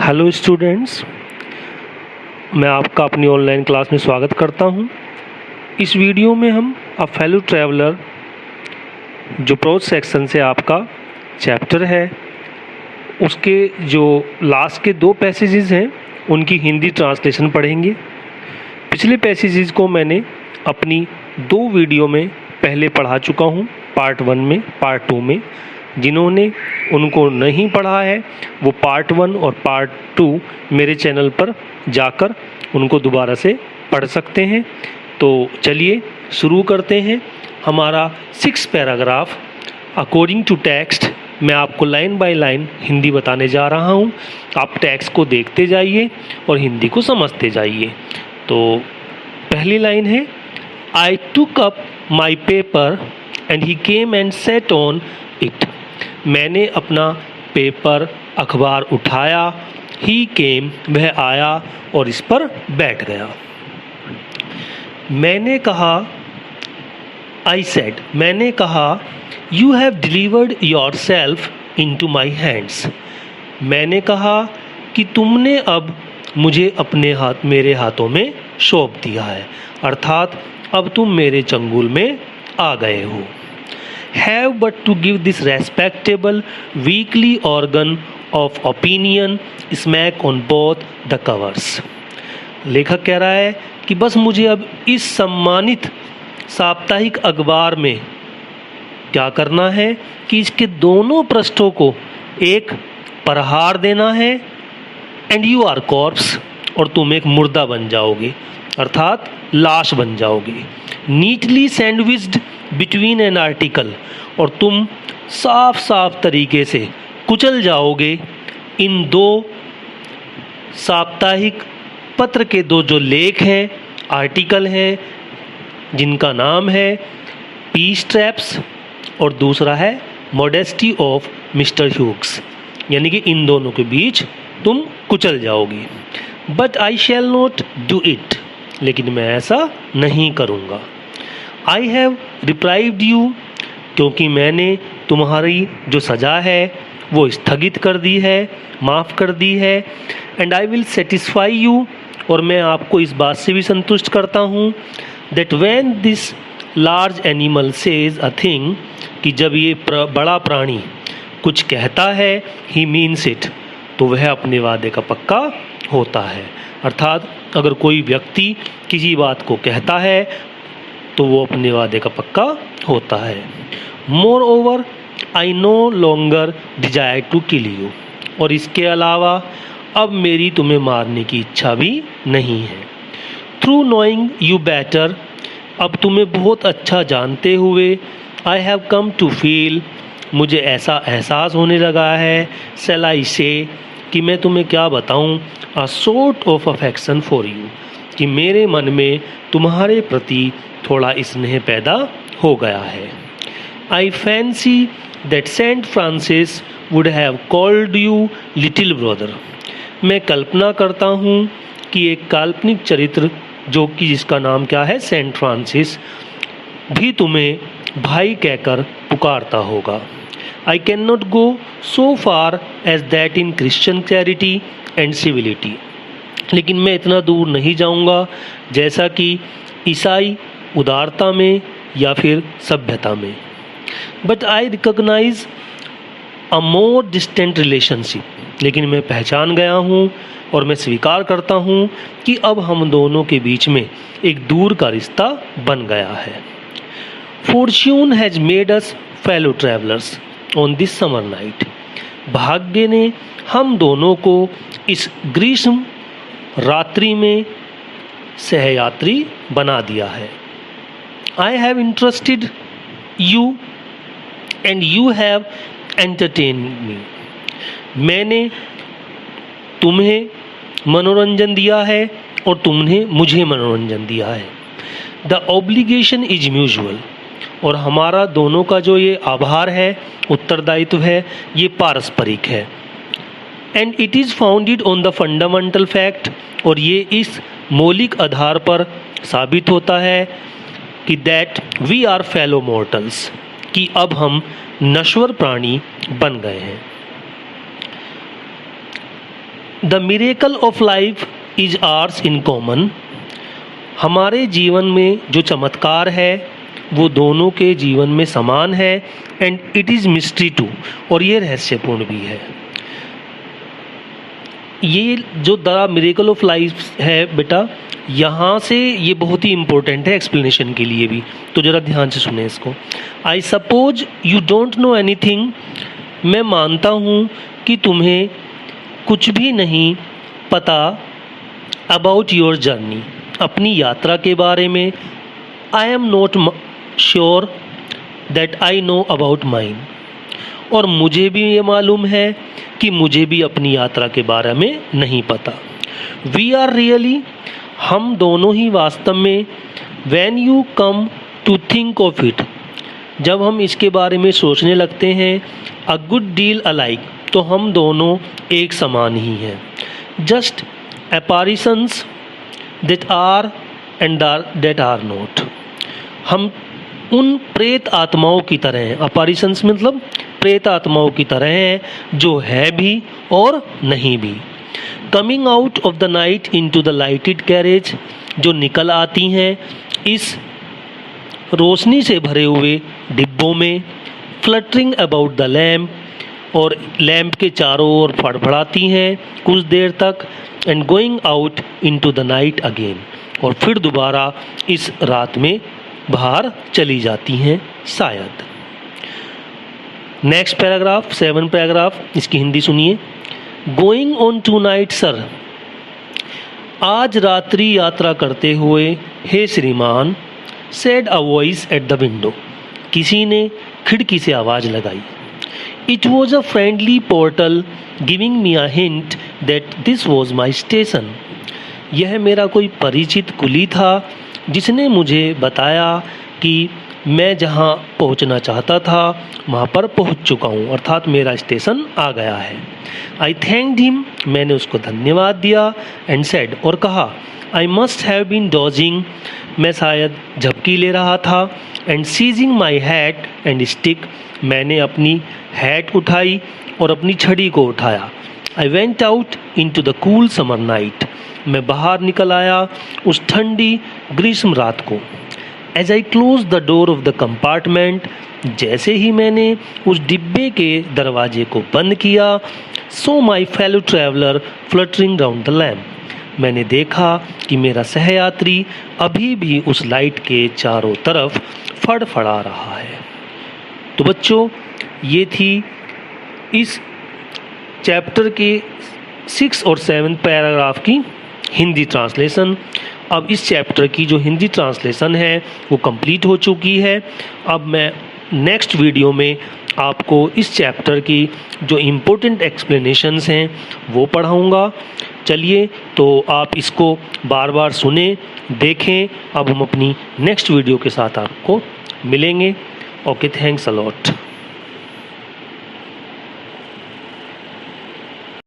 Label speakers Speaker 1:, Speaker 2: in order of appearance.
Speaker 1: Hello students, मैं आपका अपनी ऑनलाइन क्लास में स्वागत करता हूं। इस वीडियो में हम अ फेलो ट्रैवलर जो प्रोज सेक्शन से आपका चैप्टर है उसके जो लास्ट के 2 पैसेजेस हैं उनकी हिंदी ट्रांसलेशन पढ़ेंगे। पिछले पैसेजेस को मैंने अपनी 2 वीडियो में पहले पढ़ा चुका हूं, पार्ट 1 में, पार्ट 2 में। जिन्होंने उनको नहीं पढ़ा है वो पार्ट 1 और पार्ट 2 मेरे चैनल पर जाकर उनको दोबारा से पढ़ सकते हैं। तो चलिए शुरू करते हैं। हमारा 6 पैराग्राफ अकॉर्डिंग टू टेक्स्ट मैं आपको लाइन बाय लाइन हिंदी बताने जा रहा हूँ। आप टेक्स्ट को देखते जाइए और हिंदी को समझते जाइए। तो पहली लाइन है, I took up my paper and he came and sat on it. मैंने अपना पेपर अखबार उठाया, ही केम वह आया और इस पर बैठ गया। मैंने कहा, आई सेड मैंने कहा, you have delivered yourself into my hands. मैंने कहा कि तुमने अब मुझे मेरे हाथों में सौंप दिया है, अर्थात अब तुम मेरे चंगुल में आ गए हो। Have but to give this respectable weekly organ of opinion smack on both the covers। लेखक कह रहा है कि बस मुझे अब इस सम्मानित साप्ताहिक अखबार में क्या करना है कि इसके दोनों पृष्ठों को एक प्रहार देना है। एंड यू आर कॉर्प्स, और तुम एक मुर्दा बन जाओगे, अर्थात लाश बन जाओगे। Neatly sandwiched between an article, और तुम साफ साफ तरीके से कुचल जाओगे इन 2 साप्ताहिक पत्र के 2 जो लेख हैं, आर्टिकल हैं, जिनका नाम है पीस ट्रैप्स और दूसरा है मॉडेस्टी ऑफ मिस्टर ह्यूग्स। यानी कि इन दोनों के बीच तुम कुचल जाओगे। But I shall not do it, लेकिन मैं ऐसा नहीं करूँगा। आई हैव डिप्राइव्ड यू, क्योंकि मैंने तुम्हारी जो सज़ा है वो स्थगित कर दी है, माफ़ कर दी है। And I will satisfy you, और मैं आपको इस बात से भी संतुष्ट करता हूँ that when this large animal says a thing, कि जब ये बड़ा प्राणी कुछ कहता है, ही मीन्स इट, तो वह अपने वादे का पक्का होता है। अर्थात अगर कोई व्यक्ति किसी बात को कहता है तो वो अपने वादे का पक्का होता है। Moreover I no longer desire to kill you, और इसके अलावा अब मेरी तुम्हें मारने की इच्छा भी नहीं है। थ्रू नोइंग यू बेटर, अब तुम्हें बहुत अच्छा जानते हुए, I have come to feel, मुझे ऐसा एहसास होने लगा है, शैल आई से, कि मैं तुम्हें क्या बताऊं, a sort of affection for you, कि मेरे मन में तुम्हारे प्रति थोड़ा स्नेह पैदा हो गया है। I fancy that Saint Francis would have called you little brother. मैं कल्पना करता हूँ कि एक काल्पनिक चरित्र जो कि जिसका नाम क्या है, सेंट फ्रांसिस, भी तुम्हें भाई कहकर पुकारता होगा। I cannot go so far as that in Christian charity and civility, लेकिन मैं इतना दूर नहीं जाऊंगा जैसा कि ईसाई उदारता में या फिर सभ्यता में। But I recognise a more distant relationship, लेकिन मैं पहचान गया हूँ और मैं स्वीकार करता हूँ कि अब हम दोनों के बीच में एक दूर का रिश्ता बन गया है। Fortune has made us fellow travellers on this summer night. भाग्य ने हम दोनों को इस ग्रीष्म रात्रि में सहयात्री बना दिया है। I have interested you and you have entertain me. मैंने तुम्हें मनोरंजन दिया है और तुमने मुझे मनोरंजन दिया है। द ऑब्लिगेशन इज म्यूचुअल, और हमारा दोनों का जो ये आभार है, उत्तरदायित्व है, ये पारस्परिक है। And it is founded on the fundamental fact, और ये इस मौलिक आधार पर साबित होता है कि that we are fellow mortals, कि अब हम नश्वर प्राणी बन गए हैं। The miracle of life is ours in common. हमारे जीवन में जो चमत्कार है वो दोनों के जीवन में समान है। And it is mystery too, और ये रहस्यपूर्ण भी है। ये जो द मिरेकल ऑफ लाइफ है बेटा, यहाँ से ये बहुत ही इम्पोर्टेंट है एक्सप्लेनेशन के लिए भी, तो ज़रा ध्यान से सुने इसको। I suppose you don't know anything. मैं मानता हूँ कि तुम्हें कुछ भी नहीं पता अबाउट योर जर्नी, अपनी यात्रा के बारे में। I am not sure that I know about mine. और मुझे भी ये मालूम है कि मुझे भी अपनी यात्रा के बारे में नहीं पता। वी आर रियली, हम दोनों ही वास्तव में, when you come to think of it, जब हम इसके बारे में सोचने लगते हैं, अ गुड डील अलाइक, तो हम दोनों एक समान ही हैं। Just apparitions that are and that are not. हम उन प्रेत आत्माओं की तरह हैं। अपारिशंस मतलब प्रेत आत्माओं की तरह हैं, जो है भी और नहीं भी। Coming out of the night into the lighted carriage, जो निकल आती हैं इस रोशनी से भरे हुए डिब्बों में। फ्लटरिंग अबाउट द लैम्प, और लैम्प के चारों ओर फड़फड़ाती हैं कुछ देर तक। And going out into the night again, और फिर दोबारा इस रात में बाहर चली जाती हैं शायद। नेक्स्ट पैराग्राफ, 7 पैराग्राफ, इसकी हिंदी सुनिए। Going on tonight sir, आज रात्रि यात्रा करते हुए हे श्रीमान। Said a voice at the window, किसी ने खिड़की से आवाज़ लगाई। It was a friendly porter giving me a hint that this was my station. यह मेरा कोई परिचित कुली था जिसने मुझे बताया कि मैं जहाँ पहुँचना चाहता था वहाँ पर पहुँच चुका हूँ, अर्थात मेरा स्टेशन आ गया है। आई थैंक्ड हिम, मैंने उसको धन्यवाद दिया। एंड सेड, और कहा, I must have been dozing, मैं शायद झपकी ले रहा था। And seizing my hat and stick, मैंने अपनी हैट उठाई और अपनी छड़ी को उठाया। I went out into the cool summer night, मैं बाहर निकल आया उस ठंडी ग्रीष्म रात को। As I close the door of the compartment, जैसे ही मैंने उस डिब्बे के दरवाजे को बंद किया, so my fellow traveller fluttering round the lamp, मैंने देखा कि मेरा सहयात्री अभी भी उस लाइट के चारों तरफ फड़फड़ा रहा है। तो बच्चों, ये थी इस चैप्टर के 6 और 7 पैराग्राफ की हिंदी ट्रांसलेशन। अब इस चैप्टर की जो हिंदी ट्रांसलेशन है वो कंप्लीट हो चुकी है। अब मैं नेक्स्ट वीडियो में आपको इस चैप्टर की जो इम्पोर्टेंट एक्सप्लेनेशंस हैं वो पढ़ाऊँगा। चलिए, तो आप इसको बार बार सुने, देखें। अब हम अपनी नेक्स्ट वीडियो के साथ आपको मिलेंगे। Okay, thanks a lot.